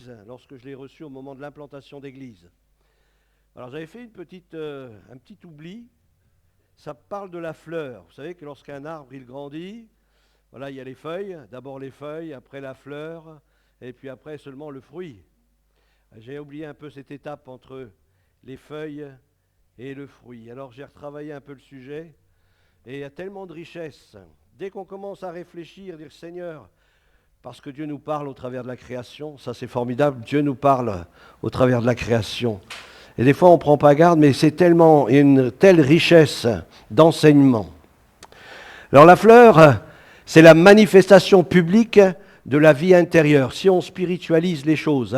l'église, lorsque je l'ai reçu au moment de l'implantation d'église. Alors j'avais fait un petit oubli, ça parle de la fleur. Vous savez que lorsqu'un arbre il grandit, voilà, il y a les feuilles, d'abord les feuilles, après la fleur, et puis après seulement le fruit. J'ai oublié un peu cette étape entre les feuilles et le fruit. Alors j'ai retravaillé un peu le sujet, et il y a tellement de richesses. Dès qu'on commence à réfléchir, dire Seigneur, parce que Dieu nous parle au travers de la création, ça c'est formidable, Dieu nous parle au travers de la création. Et des fois on ne prend pas garde, mais c'est tellement une telle richesse d'enseignement. Alors la fleur, c'est la manifestation publique de la vie intérieure. Si on spiritualise les choses,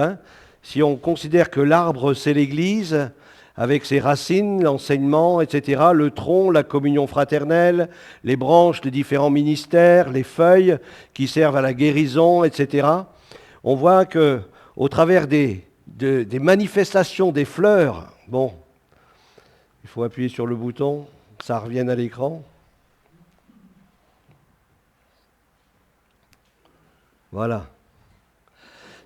si on considère que l'arbre c'est l'Église, avec ses racines, l'enseignement, etc., le tronc, la communion fraternelle, les branches, les différents ministères, les feuilles qui servent à la guérison, etc., on voit que au travers des manifestations des fleurs, bon, il faut appuyer sur le bouton, que ça revienne à l'écran. Voilà.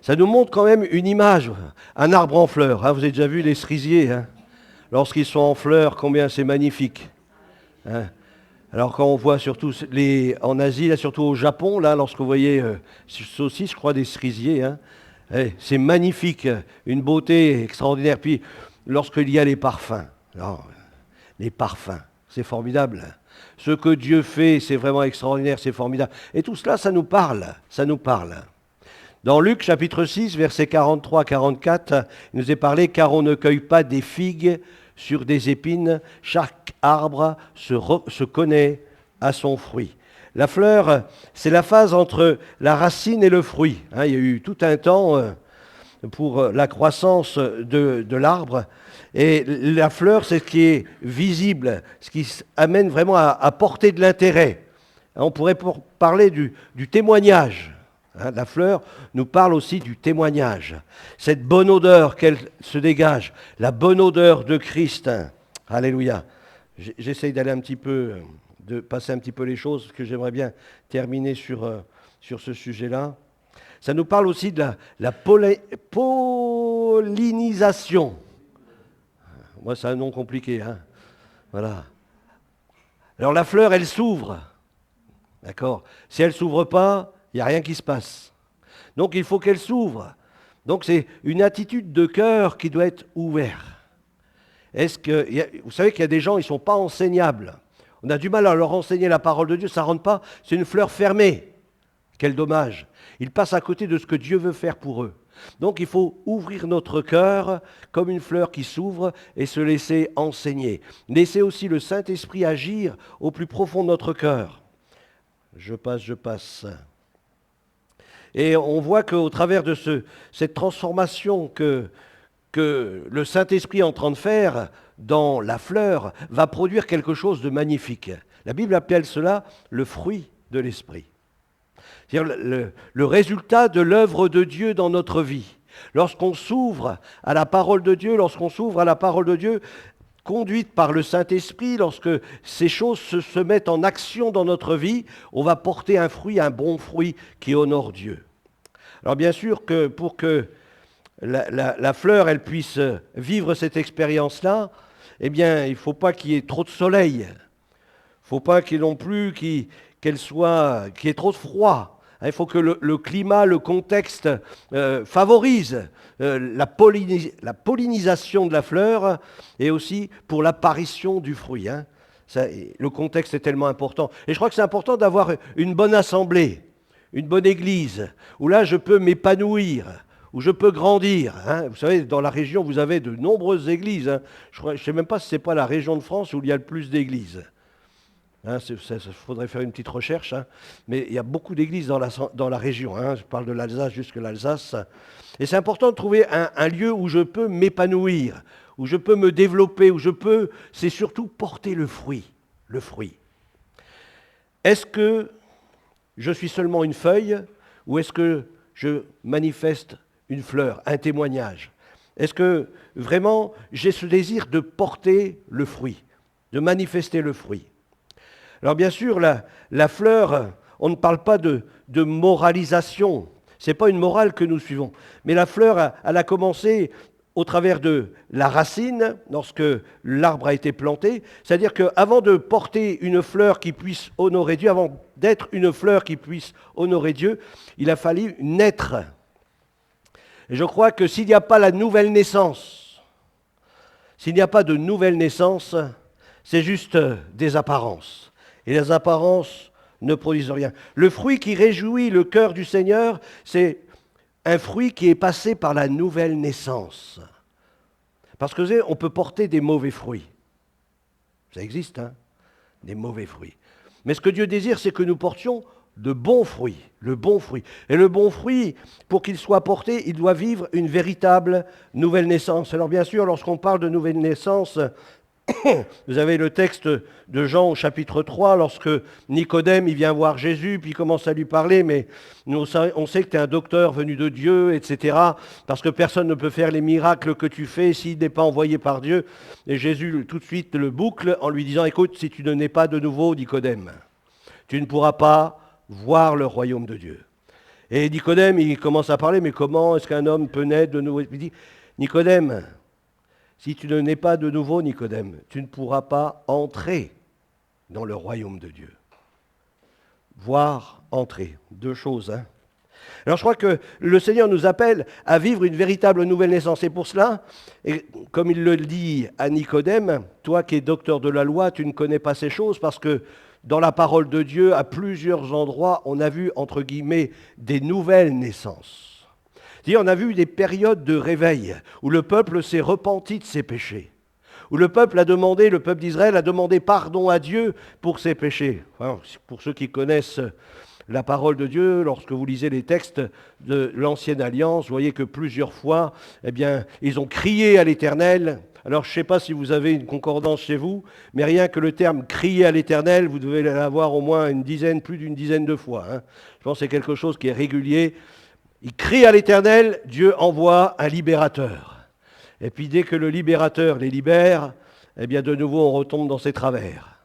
Ça nous montre quand même une image, un arbre en fleurs. Vous avez déjà vu les cerisiers, lorsqu'ils sont en fleurs, combien c'est magnifique. Alors quand on voit surtout en Asie, là, surtout au Japon, là, lorsque vous voyez, c'est aussi, je crois, des cerisiers, c'est magnifique, une beauté extraordinaire. Puis lorsqu'il y a les parfums, les parfums, c'est formidable. Ce que Dieu fait, c'est vraiment extraordinaire, c'est formidable. Et tout cela, ça nous parle, ça nous parle. Dans Luc chapitre 6, versets 43-44, il nous est parlé « Car on ne cueille pas des figues sur des épines, chaque arbre se connaît à son fruit. » La fleur, c'est la phase entre la racine et le fruit. Il y a eu tout un temps pour la croissance de l'arbre. Et la fleur, c'est ce qui est visible, ce qui amène vraiment à porter de l'intérêt. On pourrait parler du témoignage. La fleur nous parle aussi du témoignage. Cette bonne odeur qu'elle se dégage, la bonne odeur de Christ. Alléluia. J'essaye d'aller un petit peu, de passer un petit peu les choses, parce que j'aimerais bien terminer sur ce sujet-là. Ça nous parle aussi de la pollinisation. Moi, c'est un nom compliqué. Voilà. Alors la fleur, elle s'ouvre. D'accord ? Si elle ne s'ouvre pas, il n'y a rien qui se passe. Donc il faut qu'elle s'ouvre. Donc c'est une attitude de cœur qui doit être ouverte. Vous savez qu'il y a des gens, ils ne sont pas enseignables. On a du mal à leur enseigner la parole de Dieu, ça ne rentre pas. C'est une fleur fermée. Quel dommage. Ils passent à côté de ce que Dieu veut faire pour eux. Donc il faut ouvrir notre cœur comme une fleur qui s'ouvre et se laisser enseigner. Laisser aussi le Saint-Esprit agir au plus profond de notre cœur. Je passe. Et on voit qu'au travers de cette transformation que le Saint-Esprit est en train de faire dans la fleur va produire quelque chose de magnifique. La Bible appelle cela le fruit de l'Esprit. C'est-à-dire le résultat de l'œuvre de Dieu dans notre vie. Lorsqu'on s'ouvre à la parole de Dieu, conduite par le Saint-Esprit, lorsque ces choses se mettent en action dans notre vie, on va porter un fruit, un bon fruit qui honore Dieu. Alors bien sûr que pour que la fleur elle puisse vivre cette expérience-là, eh bien il ne faut pas qu'il y ait trop de soleil. Il ne faut pas qu'il y ait non plus qu'il y ait trop de froid. Il faut que le climat, le contexte favorise la pollinisation de la fleur et aussi pour l'apparition du fruit. Le contexte est tellement important. Et je crois que c'est important d'avoir une bonne assemblée, une bonne église, où là je peux m'épanouir, où je peux grandir. Vous savez, dans la région, vous avez de nombreuses églises. Je ne sais même pas si ce n'est pas la région de France où il y a le plus d'églises. Il faudrait faire une petite recherche, mais il y a beaucoup d'églises dans la région. Je parle de l'Alsace jusque l'Alsace. Et c'est important de trouver un lieu où je peux m'épanouir, où je peux me développer, c'est surtout porter le fruit. Le fruit. Est-ce que je suis seulement une feuille ou est-ce que je manifeste une fleur, un témoignage ? Est-ce que vraiment j'ai ce désir de porter le fruit, de manifester le fruit ? Alors bien sûr, la fleur, on ne parle pas de moralisation. Ce n'est pas une morale que nous suivons. Mais la fleur, elle a commencé au travers de la racine, lorsque l'arbre a été planté. C'est-à-dire qu'avant de porter une fleur qui puisse honorer Dieu, avant d'être une fleur qui puisse honorer Dieu, il a fallu naître. Et je crois que s'il n'y a pas la nouvelle naissance, s'il n'y a pas de nouvelle naissance, c'est juste des apparences. Et les apparences ne produisent rien. Le fruit qui réjouit le cœur du Seigneur, c'est un fruit qui est passé par la nouvelle naissance. Parce que vous savez, on peut porter des mauvais fruits. Ça existe, hein, des mauvais fruits. Mais ce que Dieu désire, c'est que nous portions de bons fruits, le bon fruit. Et le bon fruit, pour qu'il soit porté, il doit vivre une véritable nouvelle naissance. Alors bien sûr, lorsqu'on parle de nouvelle naissance, vous avez le texte de Jean au chapitre 3, lorsque Nicodème il vient voir Jésus, puis il commence à lui parler, mais on sait que tu es un docteur venu de Dieu, etc., parce que personne ne peut faire les miracles que tu fais s'il n'est pas envoyé par Dieu. Et Jésus tout de suite le boucle en lui disant, écoute, si tu ne nais pas de nouveau, Nicodème, tu ne pourras pas voir le royaume de Dieu. Et Nicodème, il commence à parler, mais comment est-ce qu'un homme peut naître de nouveau? Il dit, Nicodème, si tu ne nais pas de nouveau, Nicodème, tu ne pourras pas entrer dans le royaume de Dieu. Voir, entrer, deux choses. Hein. Alors je crois que le Seigneur nous appelle à vivre une véritable nouvelle naissance. Et pour cela, et comme il le dit à Nicodème, toi qui es docteur de la loi, tu ne connais pas ces choses parce que dans la parole de Dieu, à plusieurs endroits, on a vu, entre guillemets, des nouvelles naissances. C'est-à-dire, on a vu des périodes de réveil où le peuple s'est repenti de ses péchés, où le peuple d'Israël a demandé pardon à Dieu pour ses péchés. Enfin, pour ceux qui connaissent la parole de Dieu, lorsque vous lisez les textes de l'Ancienne Alliance, vous voyez que plusieurs fois, eh bien, ils ont crié à l'Éternel. Alors, je ne sais pas si vous avez une concordance chez vous, mais rien que le terme « crier à l'Éternel », vous devez l'avoir au moins plus d'une dizaine de fois. Hein. Je pense que c'est quelque chose qui est régulier. Il crie à l'Éternel, Dieu envoie un libérateur. Et puis dès que le libérateur les libère, eh bien de nouveau on retombe dans ses travers.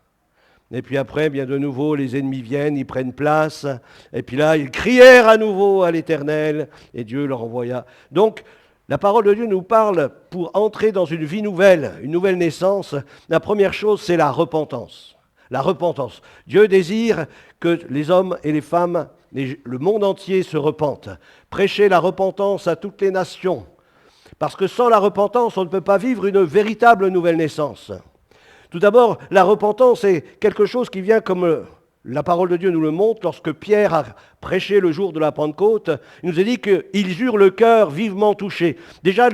Et puis après, eh bien de nouveau les ennemis viennent, ils prennent place. Et puis là, ils crièrent à nouveau à l'Éternel et Dieu leur envoya. Donc, la parole de Dieu nous parle pour entrer dans une vie nouvelle, une nouvelle naissance. La première chose, c'est la repentance. La repentance. Dieu désire que les hommes et les femmes, le monde entier se repentent. Prêcher la repentance à toutes les nations. Parce que sans la repentance, on ne peut pas vivre une véritable nouvelle naissance. Tout d'abord, la repentance est quelque chose qui vient comme la parole de Dieu nous le montre. Lorsque Pierre a prêché le jour de la Pentecôte, il nous a dit qu'ils eurent le cœur vivement touché. Déjà,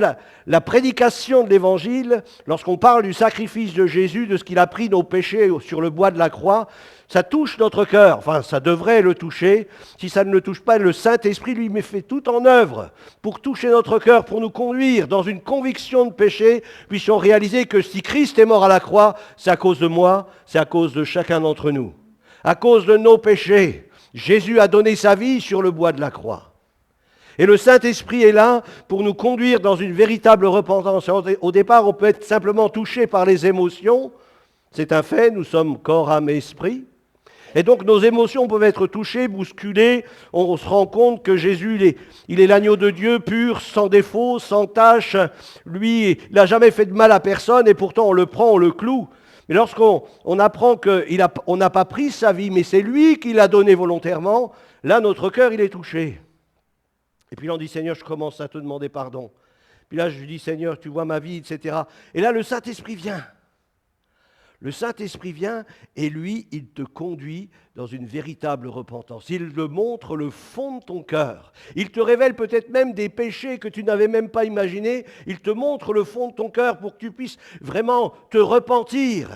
la prédication de l'Évangile, lorsqu'on parle du sacrifice de Jésus, de ce qu'il a pris nos péchés sur le bois de la croix, ça touche notre cœur, enfin ça devrait le toucher. Si ça ne le touche pas, le Saint-Esprit lui met fait tout en œuvre pour toucher notre cœur, pour nous conduire dans une conviction de péché, puissions réaliser que si Christ est mort à la croix, c'est à cause de moi, c'est à cause de chacun d'entre nous. À cause de nos péchés, Jésus a donné sa vie sur le bois de la croix. Et le Saint-Esprit est là pour nous conduire dans une véritable repentance. Au départ, on peut être simplement touché par les émotions. C'est un fait, nous sommes corps, âme et esprit. Et donc nos émotions peuvent être touchées, bousculées. On se rend compte que Jésus, il est l'agneau de Dieu, pur, sans défaut, sans tache. Lui, il n'a jamais fait de mal à personne et pourtant on le prend, on le cloue. Mais lorsqu'on apprend qu'on n'a pas pris sa vie, mais c'est lui qui l'a donnée volontairement, là notre cœur il est touché. Et puis là on dit Seigneur, je commence à te demander pardon. Puis là je lui dis Seigneur, tu vois ma vie, etc. Et là le Saint-Esprit vient. Le Saint-Esprit vient et lui, il te conduit dans une véritable repentance. Il te montre le fond de ton cœur. Il te révèle peut-être même des péchés que tu n'avais même pas imaginés. Il te montre le fond de ton cœur pour que tu puisses vraiment te repentir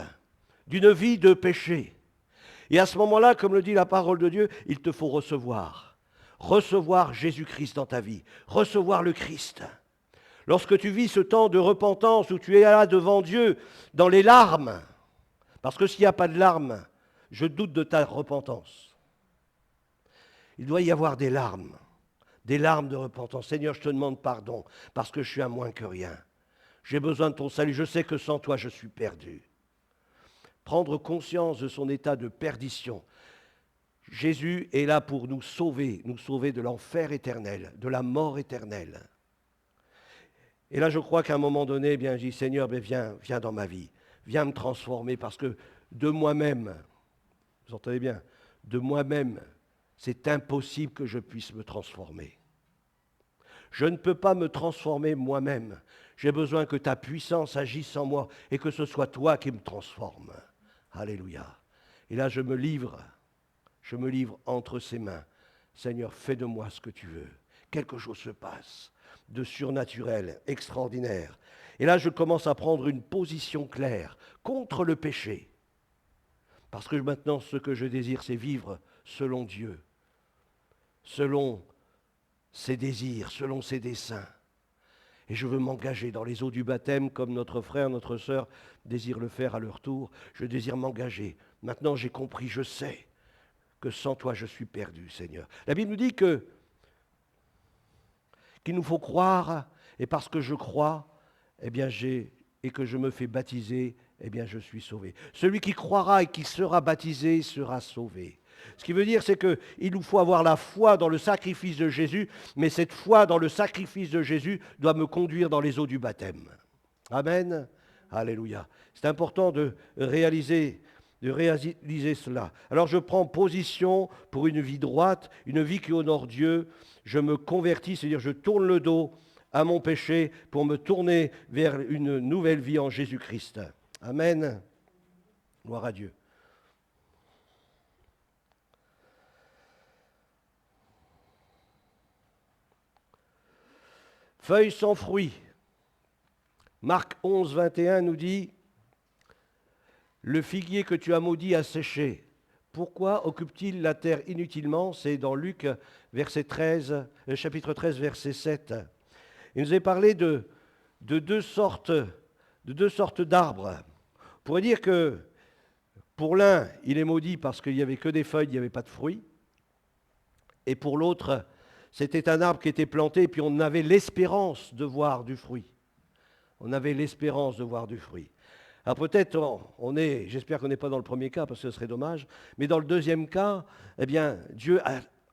d'une vie de péché. Et à ce moment-là, comme le dit la parole de Dieu, il te faut recevoir. Recevoir Jésus-Christ dans ta vie. Recevoir le Christ. Lorsque tu vis ce temps de repentance où tu es là devant Dieu dans les larmes, parce que s'il n'y a pas de larmes, je doute de ta repentance. Il doit y avoir des larmes de repentance. Seigneur, je te demande pardon, parce que je suis un moins que rien. J'ai besoin de ton salut, je sais que sans toi, je suis perdu. Prendre conscience de son état de perdition. Jésus est là pour nous sauver de l'enfer éternel, de la mort éternelle. Et là, je crois qu'à un moment donné, eh bien, je dis, Seigneur, viens dans ma vie, viens me transformer, parce que de moi-même, vous entendez bien, de moi-même, c'est impossible que je puisse me transformer. Je ne peux pas me transformer moi-même. J'ai besoin que ta puissance agisse en moi et que ce soit toi qui me transforme. Alléluia. Et là, je me livre entre ses mains. Seigneur, fais de moi ce que tu veux. Quelque chose se passe de surnaturel, extraordinaire. Et là, je commence à prendre une position claire contre le péché. Parce que maintenant, ce que je désire, c'est vivre selon Dieu, selon ses désirs, selon ses desseins. Et je veux m'engager dans les eaux du baptême comme notre frère, notre sœur désirent le faire à leur tour. Je désire m'engager. Maintenant, j'ai compris, je sais que sans toi, je suis perdu, Seigneur. La Bible nous dit qu'il nous faut croire, et parce que je crois, eh bien, et que je me fais baptiser, eh bien, je suis sauvé. Celui qui croira et qui sera baptisé sera sauvé. Ce qui veut dire, c'est qu'il nous faut avoir la foi dans le sacrifice de Jésus, mais cette foi dans le sacrifice de Jésus doit me conduire dans les eaux du baptême. Amen. Alléluia. C'est important de réaliser cela. Alors je prends position pour une vie droite, une vie qui honore Dieu. Je me convertis, c'est-à-dire je tourne le dos à mon péché pour me tourner vers une nouvelle vie en Jésus-Christ. Amen. Gloire à Dieu. Feuilles sans fruits. Marc 11, 21 nous dit « Le figuier que tu as maudit a séché. Pourquoi occupe-t-il la terre inutilement ?» C'est dans Luc chapitre 13, verset 7. Il nous est parlé de deux sortes d'arbres. On pourrait dire que pour l'un, il est maudit parce qu'il n'y avait que des feuilles, il n'y avait pas de fruits. Et pour l'autre, c'était un arbre qui était planté et puis on avait l'espérance de voir du fruit. On avait l'espérance de voir du fruit. Alors peut-être, j'espère qu'on n'est pas dans le premier cas parce que ce serait dommage, mais dans le deuxième cas, eh bien, Dieu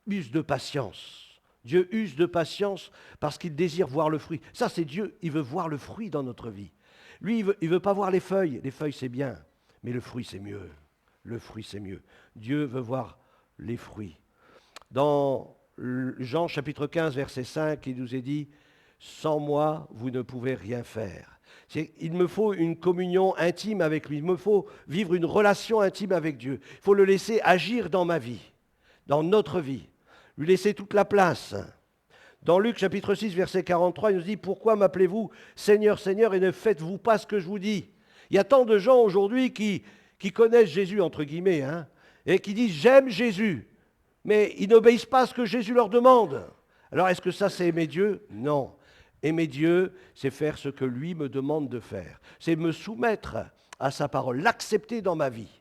use de patience. Dieu use de patience parce qu'il désire voir le fruit. Ça, c'est Dieu, il veut voir le fruit dans notre vie. Lui, il veut pas voir les feuilles. Les feuilles, c'est bien, mais le fruit, c'est mieux. Le fruit, c'est mieux. Dieu veut voir les fruits. Dans Jean chapitre 15, verset 5, il nous est dit « Sans moi, vous ne pouvez rien faire ». Il me faut une communion intime avec lui. Il me faut vivre une relation intime avec Dieu. Il faut le laisser agir dans ma vie, dans notre vie. Lui laisser toute la place. Dans Luc chapitre 6, verset 43, il nous dit « Pourquoi m'appelez-vous Seigneur, Seigneur, et ne faites-vous pas ce que je vous dis ?» Il y a tant de gens aujourd'hui qui connaissent Jésus, entre guillemets, et qui disent « J'aime Jésus », mais ils n'obéissent pas à ce que Jésus leur demande. Alors est-ce que ça c'est aimer Dieu? Non. Aimer Dieu, c'est faire ce que lui me demande de faire. C'est me soumettre à sa parole, l'accepter dans ma vie.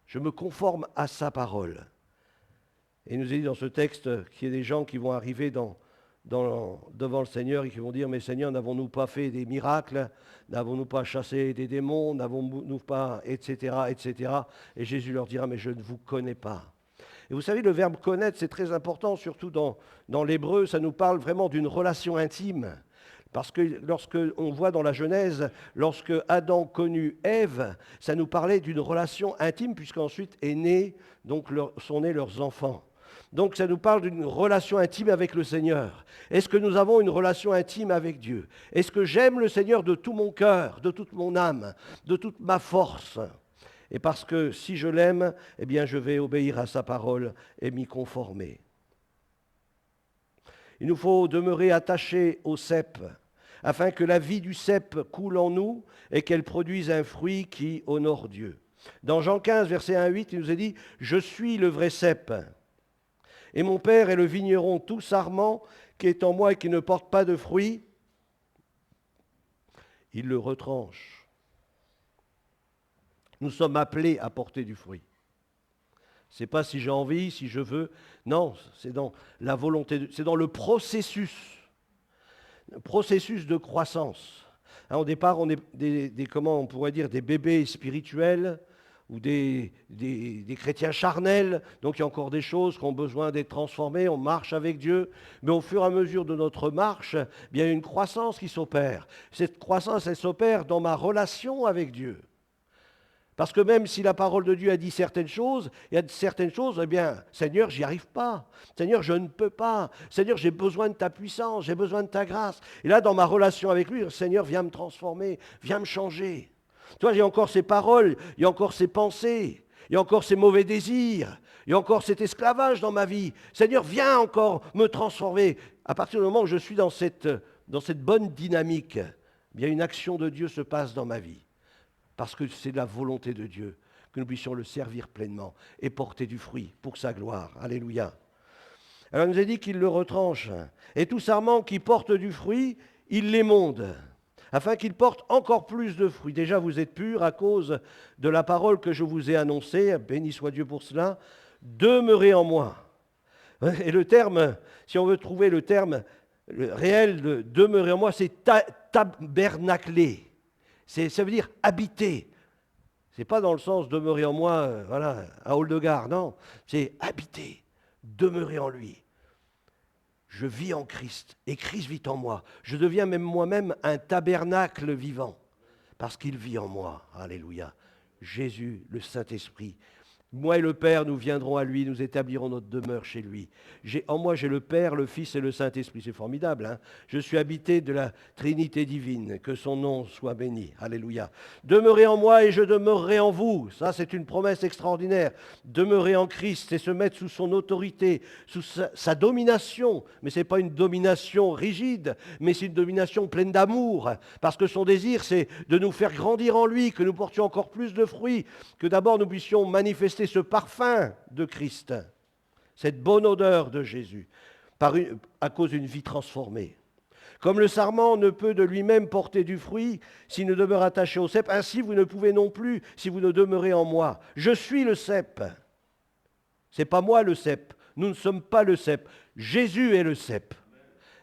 Je me conforme à sa parole. Et il nous est dit dans ce texte qu'il y a des gens qui vont arriver devant le Seigneur et qui vont dire « Mais Seigneur, n'avons-nous pas fait des miracles? N'avons-nous pas chassé des démons? N'avons-nous pas... etc. etc. » Et Jésus leur dira « Mais je ne vous connais pas. » Et vous savez, le verbe « connaître », c'est très important, surtout dans l'hébreu, ça nous parle vraiment d'une relation intime. Parce que lorsqu'on voit dans la Genèse, lorsque Adam connut Ève, ça nous parlait d'une relation intime, puisqu'ensuite sont nés leurs enfants. Donc ça nous parle d'une relation intime avec le Seigneur. Est-ce que nous avons une relation intime avec Dieu? Est-ce que j'aime le Seigneur de tout mon cœur, de toute mon âme, de toute ma force? Et parce que si je l'aime, eh bien je vais obéir à sa parole et m'y conformer. Il nous faut demeurer attachés au cep, afin que la vie du cep coule en nous et qu'elle produise un fruit qui honore Dieu. Dans Jean 15, verset 1 à 8, il nous est dit « Je suis le vrai cep, et mon Père est le vigneron tout sarment qui est en moi et qui ne porte pas de fruits. Il le retranche. » Nous sommes appelés à porter du fruit. Ce n'est pas si j'ai envie, si je veux. Non, c'est dans la volonté, c'est dans le processus de croissance. Au départ, on est comment on pourrait dire des bébés spirituels. ou des chrétiens charnels, donc il y a encore des choses qui ont besoin d'être transformées, on marche avec Dieu, mais au fur et à mesure de notre marche, il y a une croissance qui s'opère. Cette croissance, elle s'opère dans ma relation avec Dieu. Parce que même si la parole de Dieu a dit certaines choses, il y a certaines choses, eh bien, Seigneur, j'y arrive pas. Seigneur, je ne peux pas. Seigneur, j'ai besoin de ta puissance, j'ai besoin de ta grâce. Et là, dans ma relation avec lui, Seigneur, viens me transformer, viens me changer. Tu vois, il y a encore ces paroles, il y a encore ces pensées, il y a encore ces mauvais désirs, il y a encore cet esclavage dans ma vie. Seigneur, viens encore me transformer. À partir du moment où je suis dans cette bonne dynamique, eh bien, une action de Dieu se passe dans ma vie. Parce que c'est la volonté de Dieu que nous puissions le servir pleinement et porter du fruit pour sa gloire. Alléluia. Alors il nous a dit qu'il le retranche. Et tout sarment qui porte du fruit, il l'émonde, afin qu'il porte encore plus de fruits. Déjà, vous êtes purs à cause de la parole que je vous ai annoncée. Béni soit Dieu pour cela. Demeurez en moi. Et le terme, si on veut trouver le terme réel de demeurer en moi, c'est tabernacler. Ça veut dire habiter. Ce n'est pas dans le sens demeurer en moi, voilà, à hall de gare, non. C'est habiter, demeurer en lui. Je vis en Christ et Christ vit en moi. Je deviens même moi-même un tabernacle vivant parce qu'il vit en moi. Alléluia. Jésus, le Saint-Esprit. Moi et le Père, nous viendrons à lui, nous établirons notre demeure chez lui. En moi, j'ai le Père, le Fils et le Saint-Esprit. C'est formidable, hein? Je suis habité de la Trinité divine. Que son nom soit béni. Alléluia. Demeurez en moi et je demeurerai en vous. Ça, c'est une promesse extraordinaire. Demeurer en Christ, c'est se mettre sous son autorité, sous sa domination. Mais ce n'est pas une domination rigide, mais c'est une domination pleine d'amour. Parce que son désir, c'est de nous faire grandir en lui, que nous portions encore plus de fruits, que d'abord nous puissions manifester ce parfum de Christ, cette bonne odeur de Jésus, à cause d'une vie transformée. Comme le sarment ne peut de lui-même porter du fruit s'il ne demeure attaché au cep, ainsi vous ne pouvez non plus si vous ne demeurez en moi. Je suis le cep. Ce n'est pas moi le cep. Nous ne sommes pas le cep. Jésus est le cep.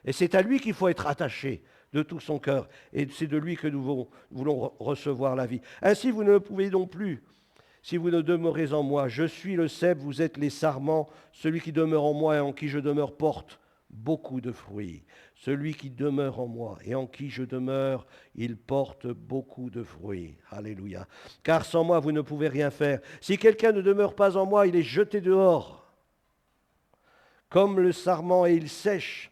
Et c'est à lui qu'il faut être attaché de tout son cœur. Et c'est de lui que nous voulons recevoir la vie. Ainsi vous ne le pouvez non plus si vous ne demeurez en moi. Je suis le cep, vous êtes les sarments. Celui qui demeure en moi et en qui je demeure porte beaucoup de fruits. Celui qui demeure en moi et en qui je demeure, il porte beaucoup de fruits. Alléluia. Car sans moi, vous ne pouvez rien faire. Si quelqu'un ne demeure pas en moi, il est jeté dehors. Comme le sarment et il sèche.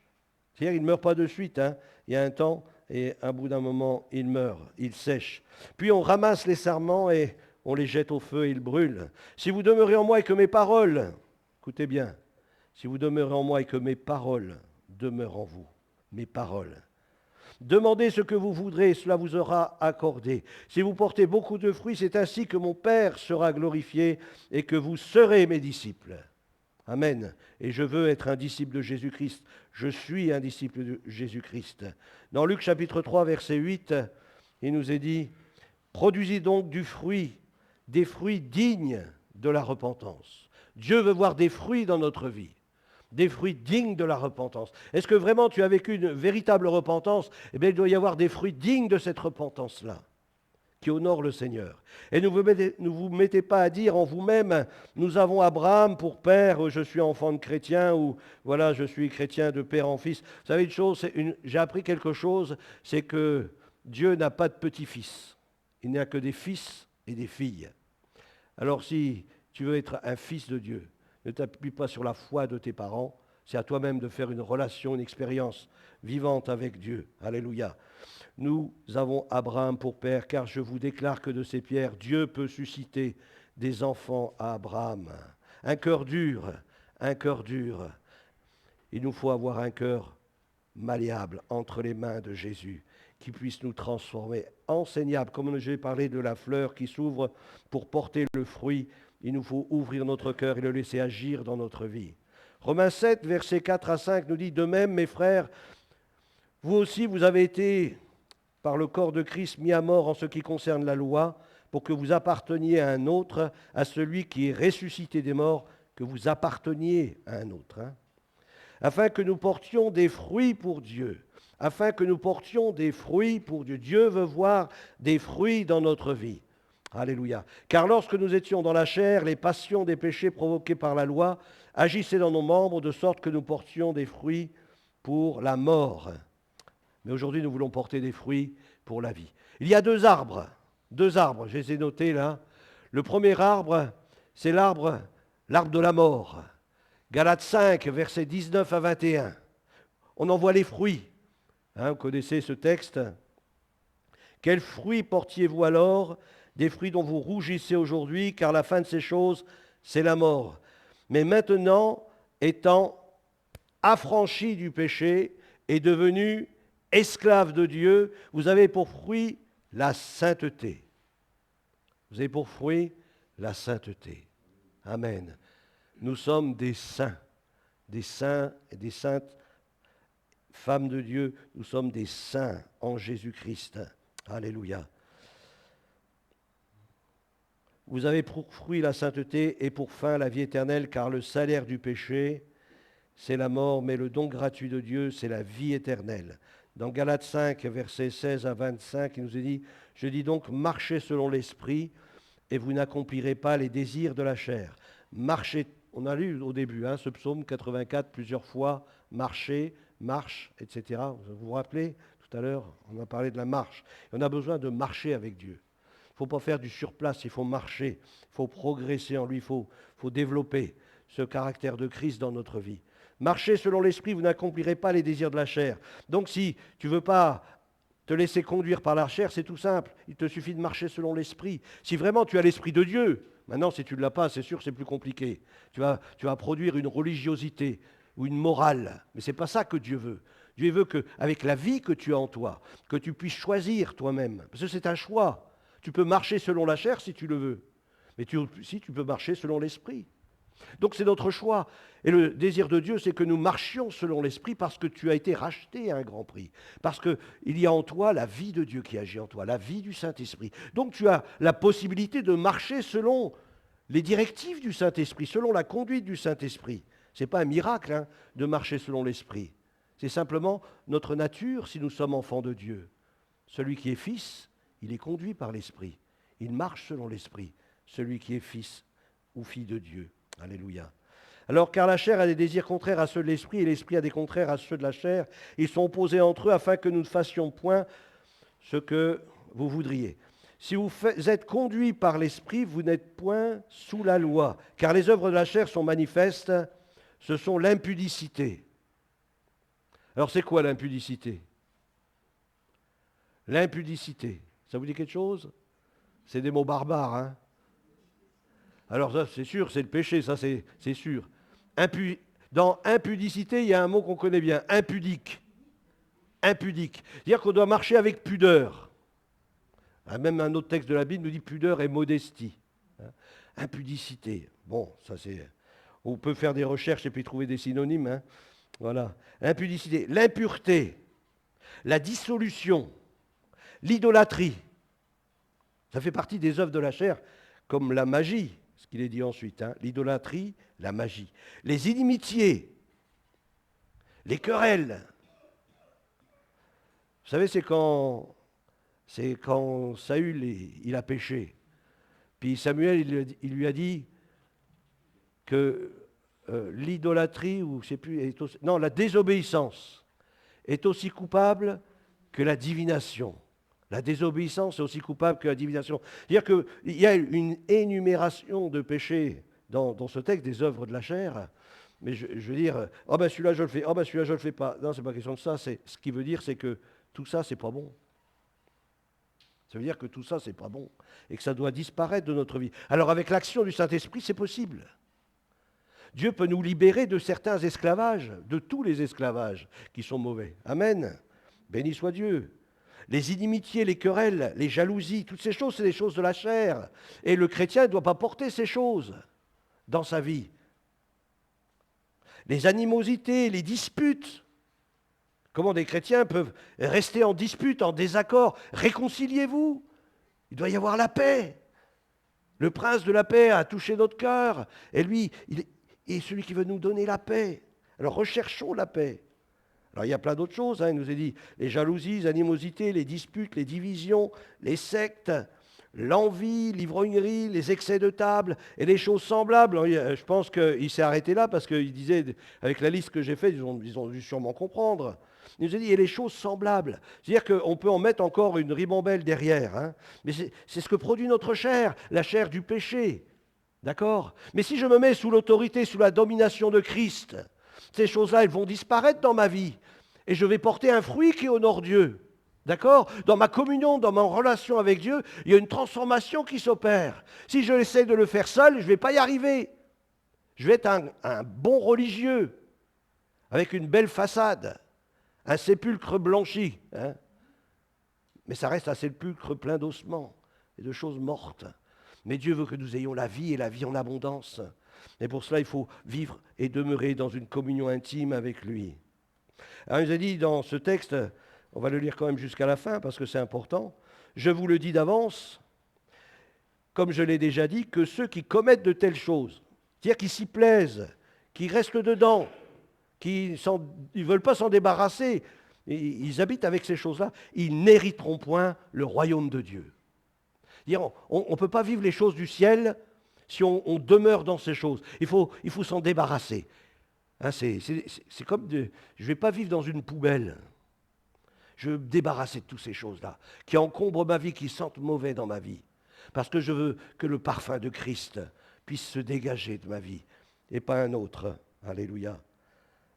C'est-à-dire, il ne meurt pas de suite. Il y a un temps et à bout d'un moment, il meurt, il sèche. Puis on ramasse les sarments et on les jette au feu et ils brûlent. Si vous demeurez en moi et que mes paroles, écoutez bien, si vous demeurez en moi et que mes paroles demeurent en vous, mes paroles. Demandez ce que vous voudrez, cela vous sera accordé. Si vous portez beaucoup de fruits, c'est ainsi que mon Père sera glorifié et que vous serez mes disciples. Amen. Et je veux être un disciple de Jésus-Christ. Je suis un disciple de Jésus-Christ. Dans Luc chapitre 3, verset 8, il nous est dit, produisez donc du fruit, des fruits dignes de la repentance. Dieu veut voir des fruits dans notre vie, des fruits dignes de la repentance. Est-ce que vraiment tu as vécu une véritable repentance? Eh bien, il doit y avoir des fruits dignes de cette repentance-là, qui honorent le Seigneur. Et ne vous mettez pas à dire en vous-même, nous avons Abraham pour père, je suis enfant de chrétien, ou voilà, je suis chrétien de père en fils. Vous savez une chose, j'ai appris quelque chose, c'est que Dieu n'a pas de petits-fils. Il n'y a que des fils et des filles. Alors si tu veux être un fils de Dieu, ne t'appuie pas sur la foi de tes parents, c'est à toi-même de faire une relation, une expérience vivante avec Dieu. Alléluia. Nous avons Abraham pour père, car je vous déclare que de ces pierres, Dieu peut susciter des enfants à Abraham. Un cœur dur, un cœur dur. Il nous faut avoir un cœur malléable entre les mains de Jésus, qui puisse nous transformer, enseignable. Comme j'ai parlé de la fleur qui s'ouvre pour porter le fruit, il nous faut ouvrir notre cœur et le laisser agir dans notre vie. Romains 7, versets 4 à 5 nous dit, de même, mes frères, vous aussi, vous avez été, par le corps de Christ, mis à mort en ce qui concerne la loi, pour que vous apparteniez à un autre, à celui qui est ressuscité des morts, que vous apparteniez à un autre. Afin que nous portions des fruits pour Dieu. Afin que nous portions des fruits pour Dieu. Dieu veut voir des fruits dans notre vie. Alléluia. Car lorsque nous étions dans la chair, les passions des péchés provoqués par la loi agissaient dans nos membres de sorte que nous portions des fruits pour la mort. Mais aujourd'hui, nous voulons porter des fruits pour la vie. Il y a deux arbres, je les ai notés là. Le premier arbre, c'est l'arbre de la mort. Galates 5, versets 19 à 21. On en voit les fruits. Vous connaissez ce texte. Quels fruits portiez-vous alors? Des fruits dont vous rougissez aujourd'hui, car la fin de ces choses, c'est la mort. Mais maintenant, étant affranchis du péché et devenus esclaves de Dieu, vous avez pour fruit la sainteté. Vous avez pour fruit la sainteté. Amen. Nous sommes des saints et des saintes femmes de Dieu. Nous sommes des saints en Jésus-Christ. Alléluia. Vous avez pour fruit la sainteté et pour fin la vie éternelle, car le salaire du péché, c'est la mort, mais le don gratuit de Dieu, c'est la vie éternelle. Dans Galates 5, versets 16 à 25, il nous est dit, « Je dis donc, marchez selon l'esprit, et vous n'accomplirez pas les désirs de la chair. » Marchez, on a lu au début, ce psaume 84 plusieurs fois, marcher, marche, etc. Vous vous rappelez, tout à l'heure, on a parlé de la marche. Et on a besoin de marcher avec Dieu. Il ne faut pas faire du surplace, il faut marcher, il faut progresser en lui, il faut développer ce caractère de Christ dans notre vie. Marchez selon l'esprit, vous n'accomplirez pas les désirs de la chair. Donc si tu ne veux pas te laisser conduire par la chair, c'est tout simple. Il te suffit de marcher selon l'esprit. Si vraiment tu as l'esprit de Dieu, maintenant si tu ne l'as pas, c'est sûr, c'est plus compliqué. Tu vas produire une religiosité ou une morale. Mais ce n'est pas ça que Dieu veut. Dieu veut qu'avec la vie que tu as en toi, que tu puisses choisir toi-même. Parce que c'est un choix. Tu peux marcher selon la chair si tu le veux. Mais tu peux marcher selon l'esprit. Donc c'est notre choix. Et le désir de Dieu, c'est que nous marchions selon l'esprit parce que tu as été racheté à un grand prix. Parce qu'il y a en toi la vie de Dieu qui agit en toi, la vie du Saint-Esprit. Donc tu as la possibilité de marcher selon les directives du Saint-Esprit, selon la conduite du Saint-Esprit. Ce n'est pas un miracle de marcher selon l'esprit. C'est simplement notre nature si nous sommes enfants de Dieu. Celui qui est fils, il est conduit par l'esprit. Il marche selon l'esprit. Celui qui est fils ou fille de Dieu. Alléluia. Alors, car la chair a des désirs contraires à ceux de l'esprit et l'esprit a des contraires à ceux de la chair. Ils sont opposés entre eux afin que nous ne fassions point ce que vous voudriez. Si vous êtes conduits par l'esprit, vous n'êtes point sous la loi. Car les œuvres de la chair sont manifestes, ce sont l'impudicité. Alors, c'est quoi l'impudicité? L'impudicité. Ça vous dit quelque chose? C'est des mots barbares, Alors ça, c'est sûr, c'est le péché, ça c'est sûr. Dans impudicité, il y a un mot qu'on connaît bien, impudique. Impudique. C'est-à-dire qu'on doit marcher avec pudeur. Même un autre texte de la Bible nous dit pudeur et modestie. Impudicité. Bon, ça c'est... On peut faire des recherches et puis trouver des synonymes. Voilà. L'impudicité, l'impureté, la dissolution, l'idolâtrie. Ça fait partie des œuvres de la chair, comme la magie, ce qu'il est dit ensuite. L'idolâtrie, la magie. Les inimitiés, les querelles. Vous savez, c'est quand Saül il a péché. Puis Samuel, il lui a dit que l'idolâtrie, ou je sais plus, la désobéissance est aussi coupable que la divination. La désobéissance est aussi coupable que la divination. C'est-à-dire qu'il y a une énumération de péchés dans ce texte, des œuvres de la chair, mais je veux dire, celui-là je le fais, celui-là je le fais pas. Non, c'est pas question de ça. Ce qui veut dire, c'est que tout ça, c'est pas bon. Ça veut dire que tout ça, c'est pas bon. Et que ça doit disparaître de notre vie. Alors avec l'action du Saint-Esprit, c'est possible. Dieu peut nous libérer de certains esclavages, de tous les esclavages qui sont mauvais. Amen. Béni soit Dieu. Les inimitiés, les querelles, les jalousies, toutes ces choses, c'est des choses de la chair. Et le chrétien ne doit pas porter ces choses dans sa vie. Les animosités, les disputes. Comment des chrétiens peuvent rester en dispute, en désaccord? Réconciliez-vous. Il doit y avoir la paix. Le prince de la paix a touché notre cœur. Et lui, il est celui qui veut nous donner la paix. Alors recherchons la paix. Alors il y a plein d'autres choses, il nous a dit les jalousies, les animosités, les disputes, les divisions, les sectes, l'envie, l'ivrognerie, les excès de table et les choses semblables. Je pense qu'il s'est arrêté là parce qu'il disait, avec la liste que j'ai faite, ils ont dû sûrement comprendre. Il nous a dit, et les choses semblables. C'est-à-dire qu'on peut en mettre encore une ribambelle derrière. Hein. Mais c'est ce que produit notre chair, la chair du péché. D'accord? Mais si je me mets sous l'autorité, sous la domination de Christ, ces choses-là, elles vont disparaître dans ma vie. Et je vais porter un fruit qui honore Dieu. D'accord? Dans ma communion, dans ma relation avec Dieu, il y a une transformation qui s'opère. Si je essaie de le faire seul, je ne vais pas y arriver. Je vais être un bon religieux, avec une belle façade, un sépulcre blanchi. Hein? Mais ça reste un sépulcre plein d'ossements et de choses mortes. Mais Dieu veut que nous ayons la vie et la vie en abondance. Et pour cela, il faut vivre et demeurer dans une communion intime avec lui. Alors, il nous a dit dans ce texte, on va le lire quand même jusqu'à la fin parce que c'est important, je vous le dis d'avance, comme je l'ai déjà dit, que ceux qui commettent de telles choses, c'est-à-dire qui s'y plaisent, qui restent dedans, qui ne veulent pas s'en débarrasser, ils habitent avec ces choses-là, ils n'hériteront point le royaume de Dieu. On ne peut pas vivre les choses du ciel si on demeure dans ces choses. Il faut s'en débarrasser. Hein, c'est comme je ne vais pas vivre dans une poubelle. Je veux me débarrasser de toutes ces choses-là, qui encombrent ma vie, qui sentent mauvais dans ma vie. Parce que je veux que le parfum de Christ puisse se dégager de ma vie, et pas un autre. Alléluia.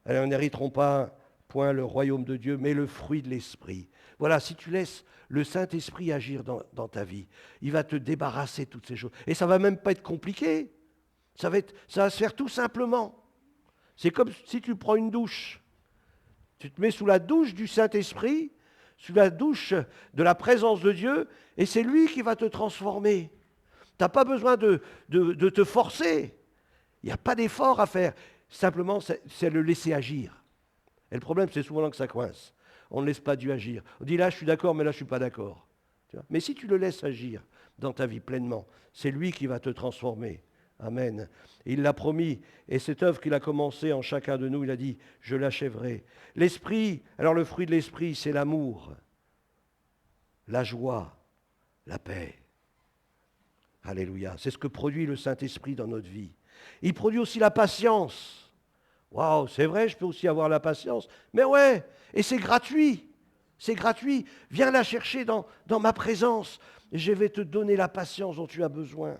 Alors, n'hériteront pas point le royaume de Dieu, mais le fruit de l'Esprit. Voilà, si tu laisses le Saint-Esprit agir dans ta vie, il va te débarrasser de toutes ces choses. Et ça ne va même pas être compliqué. Ça va se faire tout simplement. C'est comme si tu prends une douche. Tu te mets sous la douche du Saint-Esprit, sous la douche de la présence de Dieu, et c'est lui qui va te transformer. Tu n'as pas besoin de te forcer. Il n'y a pas d'effort à faire. Simplement, c'est le laisser agir. Et le problème, c'est souvent là que ça coince. On ne laisse pas Dieu agir. On dit là, je suis d'accord, mais là, je ne suis pas d'accord. Mais si tu le laisses agir dans ta vie pleinement, c'est lui qui va te transformer. Amen. Il l'a promis, et cette œuvre qu'il a commencée en chacun de nous, il a dit, je l'achèverai. L'esprit, alors le fruit de l'esprit, c'est l'amour, la joie, la paix. Alléluia. C'est ce que produit le Saint-Esprit dans notre vie. Il produit aussi la patience. Waouh, c'est vrai, je peux aussi avoir la patience. Mais ouais, et c'est gratuit. C'est gratuit. Viens la chercher dans ma présence. Et je vais te donner la patience dont tu as besoin.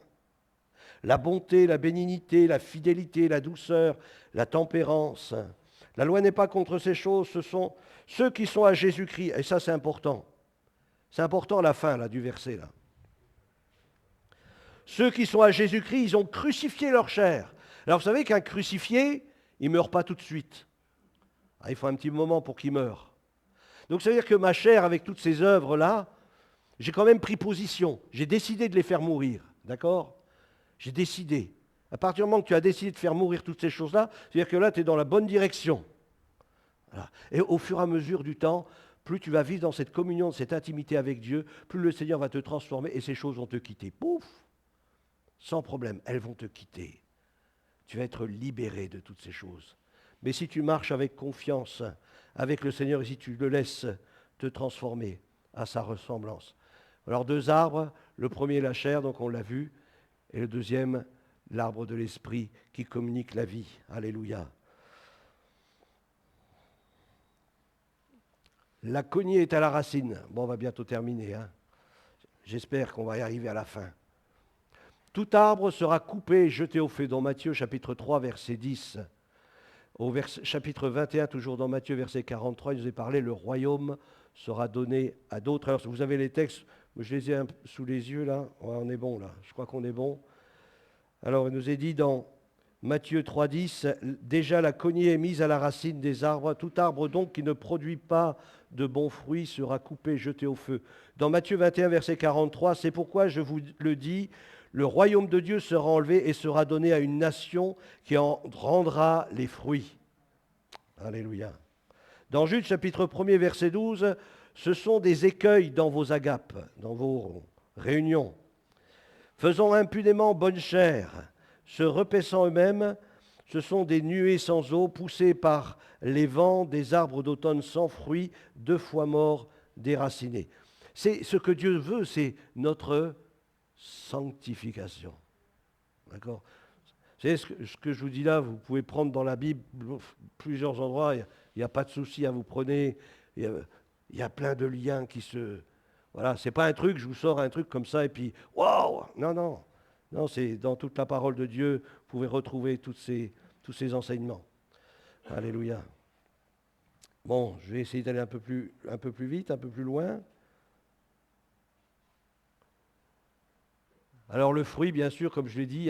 La bonté, la bénignité, la fidélité, la douceur, la tempérance. La loi n'est pas contre ces choses, ce sont ceux qui sont à Jésus-Christ. Et ça, c'est important. C'est important à la fin là, du verset. Là. Ceux qui sont à Jésus-Christ, ils ont crucifié leur chair. Alors vous savez qu'un crucifié, il ne meurt pas tout de suite. Il faut un petit moment pour qu'il meure. Donc ça veut dire que ma chair, avec toutes ces œuvres-là, j'ai quand même pris position. J'ai décidé de les faire mourir. D'accord ? J'ai décidé. À partir du moment que tu as décidé de faire mourir toutes ces choses-là, c'est-à-dire que là, tu es dans la bonne direction. Voilà. Et au fur et à mesure du temps, plus tu vas vivre dans cette communion, cette intimité avec Dieu, plus le Seigneur va te transformer et ces choses vont te quitter. Pouf! Sans problème, elles vont te quitter. Tu vas être libéré de toutes ces choses. Mais si tu marches avec confiance avec le Seigneur et si tu le laisses te transformer à sa ressemblance. Alors 2 arbres, le premier la chair, donc on l'a vu, et le deuxième, l'arbre de l'esprit qui communique la vie. Alléluia. La cognée est à la racine. Bon, on va bientôt terminer. Hein. J'espère qu'on va y arriver à la fin. Tout arbre sera coupé et jeté au feu. Dans Matthieu chapitre 3, verset 10. Au chapitre 21, toujours dans Matthieu, verset 43, il nous est parlé, le royaume sera donné à d'autres. Alors, vous avez les textes, je les ai sous les yeux là. Ouais, on est bon là, je crois qu'on est bon. Alors, il nous est dit dans Matthieu 3, 10, déjà la cognée est mise à la racine des arbres. Tout arbre donc qui ne produit pas de bons fruits sera coupé, jeté au feu. Dans Matthieu 21, verset 43, c'est pourquoi je vous le dis, le royaume de Dieu sera enlevé et sera donné à une nation qui en rendra les fruits. Alléluia. Dans Jude chapitre 1er verset 12, ce sont des écueils dans vos agapes, dans vos réunions. Faisant impunément bonne chère, se repaissant eux-mêmes, ce sont des nuées sans eau, poussées par les vents, des arbres d'automne sans fruits, 2 fois morts, déracinés. C'est ce que Dieu veut, c'est notre sanctification. D'accord ? Vous savez, ce que je vous dis là, vous pouvez prendre dans la Bible plusieurs endroits, il n'y a pas de souci, vous prenez, il y a plein de liens qui se... Voilà, c'est pas un truc, je vous sors un truc comme ça et puis, waouh! Non, non, non, c'est dans toute la parole de Dieu, vous pouvez retrouver tous ces enseignements. Alléluia. Bon, je vais essayer d'aller un peu plus vite, un peu plus loin. Alors le fruit, bien sûr, comme je l'ai dit,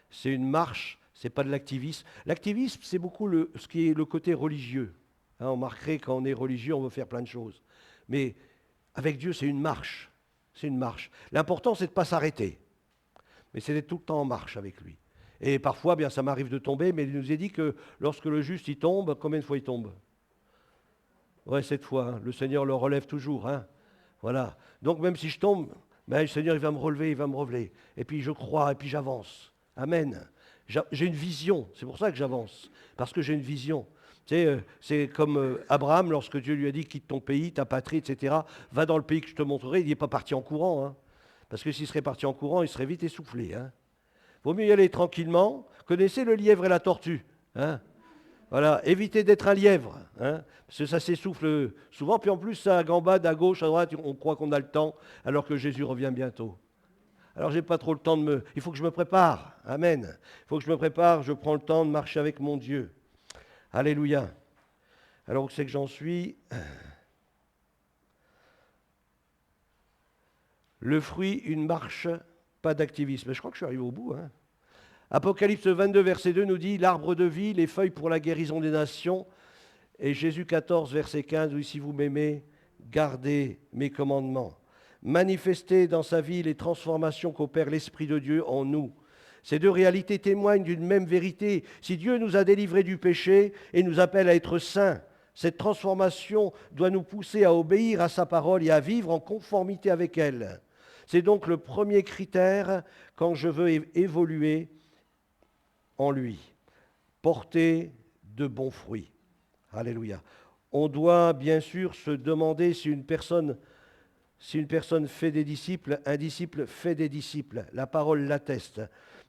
c'est une marche, c'est pas de l'activisme. L'activisme, c'est beaucoup ce qui est le côté religieux. On remarquerait quand on est religieux, on veut faire plein de choses. Mais avec Dieu, c'est une marche. C'est une marche. L'important, c'est de ne pas s'arrêter. Mais c'est d'être tout le temps en marche avec lui. Et parfois, bien, ça m'arrive de tomber, mais il nous est dit que lorsque le juste, il tombe, combien de fois il tombe? Ouais, 7 fois. Le Seigneur le relève toujours. Voilà. Donc même si je tombe, le Seigneur, il va me relever, il va me relever. Et puis je crois, et puis j'avance. Amen. J'ai une vision. C'est pour ça que j'avance. Parce que j'ai une vision. Tu sais, c'est comme Abraham, lorsque Dieu lui a dit, quitte ton pays, ta patrie, etc. Va dans le pays que je te montrerai. Il n'est pas parti en courant. Parce que s'il serait parti en courant, il serait vite essoufflé. Vaut mieux y aller tranquillement. Connaissez le lièvre et la tortue. Voilà, évitez d'être un lièvre, parce que ça s'essouffle souvent, puis en plus ça gambade à gauche, à droite, on croit qu'on a le temps, alors que Jésus revient bientôt. Alors j'ai pas trop le temps il faut que je me prépare, amen. Il faut que je me prépare, je prends le temps de marcher avec mon Dieu. Alléluia. Alors où c'est que j'en suis? Le fruit, une marche, pas d'activisme. Je crois que je suis arrivé au bout, Apocalypse 22, verset 2 nous dit « L'arbre de vie, les feuilles pour la guérison des nations. » Et Jésus 14, verset 15, « Si vous m'aimez, gardez mes commandements. » Manifestez dans sa vie les transformations qu'opère l'Esprit de Dieu en nous. Ces deux réalités témoignent d'une même vérité. Si Dieu nous a délivrés du péché et nous appelle à être saints, cette transformation doit nous pousser à obéir à sa parole et à vivre en conformité avec elle. C'est donc le premier critère quand je veux évoluer en lui, porter de bons fruits. Alléluia. On doit bien sûr se demander si une personne fait des disciples, un disciple fait des disciples. La parole l'atteste.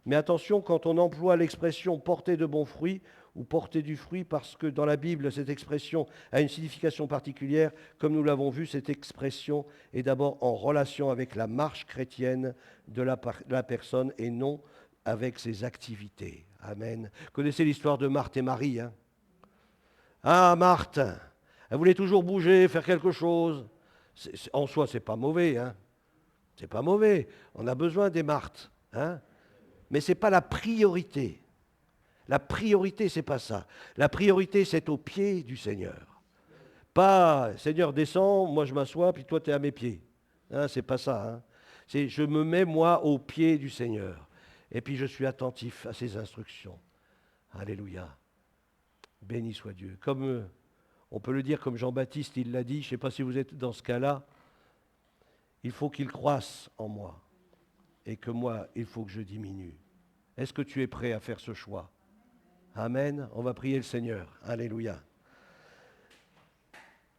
Mais attention, quand on emploie l'expression porter de bons fruits ou porter du fruit, parce que dans la Bible, cette expression a une signification particulière. Comme nous l'avons vu, cette expression est d'abord en relation avec la marche chrétienne de la personne et non avec ses activités. Amen. Vous connaissez l'histoire de Marthe et Marie. Marthe, elle voulait toujours bouger, faire quelque chose. En soi, c'est pas mauvais. C'est pas mauvais. On a besoin des Marthes. Mais ce n'est pas la priorité. La priorité, c'est pas ça. La priorité, c'est au pied du Seigneur. Pas, Seigneur, descends, moi je m'assois, puis toi, tu es à mes pieds. C'est pas ça. C'est je me mets, moi, au pied du Seigneur. Et puis je suis attentif à ses instructions. Alléluia. Béni soit Dieu. Comme on peut le dire comme Jean-Baptiste, il l'a dit, je ne sais pas si vous êtes dans ce cas-là, il faut qu'il croisse en moi et que moi, il faut que je diminue. Est-ce que tu es prêt à faire ce choix? Amen. On va prier le Seigneur. Alléluia.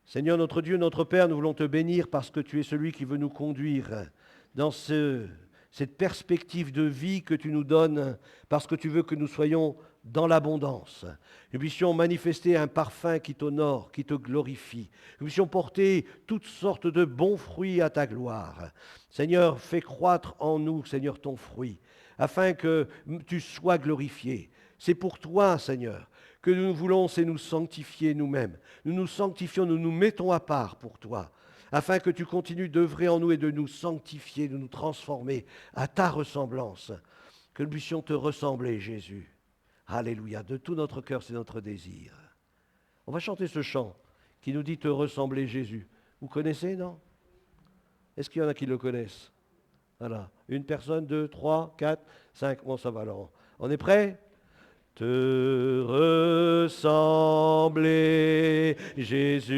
Seigneur notre Dieu, notre Père, nous voulons te bénir parce que tu es celui qui veut nous conduire dans cette perspective de vie que tu nous donnes, parce que tu veux que nous soyons dans l'abondance. Nous puissions manifester un parfum qui t'honore, qui te glorifie. Nous puissions porter toutes sortes de bons fruits à ta gloire. Seigneur, fais croître en nous, Seigneur, ton fruit, afin que tu sois glorifié. C'est pour toi, Seigneur, que nous voulons, c'est nous sanctifier nous-mêmes. Nous nous sanctifions, nous nous mettons à part pour toi, afin que tu continues d'œuvrer en nous et de nous sanctifier, de nous transformer à ta ressemblance. Que nous puissions te ressembler, Jésus. Alléluia. De tout notre cœur, c'est notre désir. On va chanter ce chant qui nous dit te ressembler, Jésus. Vous connaissez, non? Est-ce qu'il y en a qui le connaissent? Voilà. Une personne, 2, 3, 4, 5. Bon, ça va alors. On est prêts? Te ressembler, Jésus,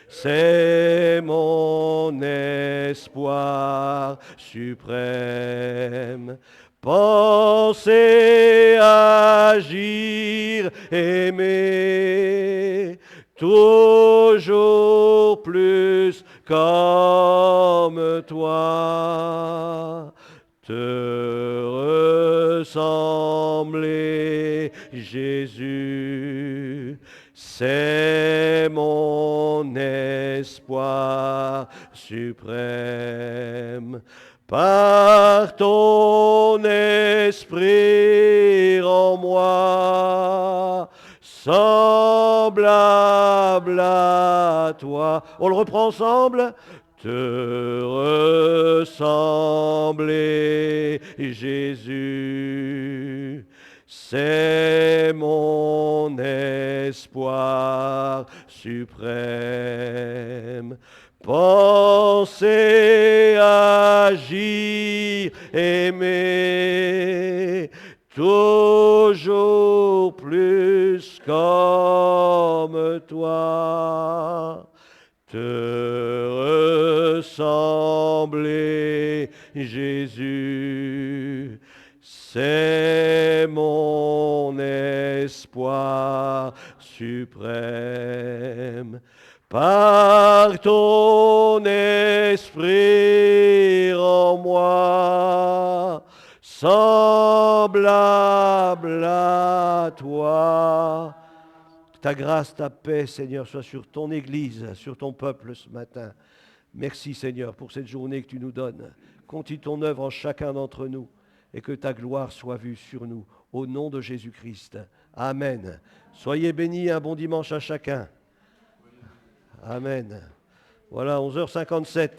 c'est mon espoir suprême. Penser, agir, aimer, toujours toujours plus comme toi. Te ressembler, Jésus, c'est mon espoir suprême. Par ton esprit en moi, semblable à toi. On le reprend ensemble. Te ressembler, Jésus, c'est mon espoir suprême. Penser, agir, aimer, toujours plus comme toi. Te ressembler, Jésus, c'est mon espoir suprême. Par ton esprit en moi, semblable à toi. Ta grâce, ta paix, Seigneur, soit sur ton Église, sur ton peuple ce matin. Merci, Seigneur, pour cette journée que tu nous donnes. Continue ton œuvre en chacun d'entre nous et que ta gloire soit vue sur nous. Au nom de Jésus-Christ. Amen. Soyez bénis, un bon dimanche à chacun. Amen. Voilà, 11h57.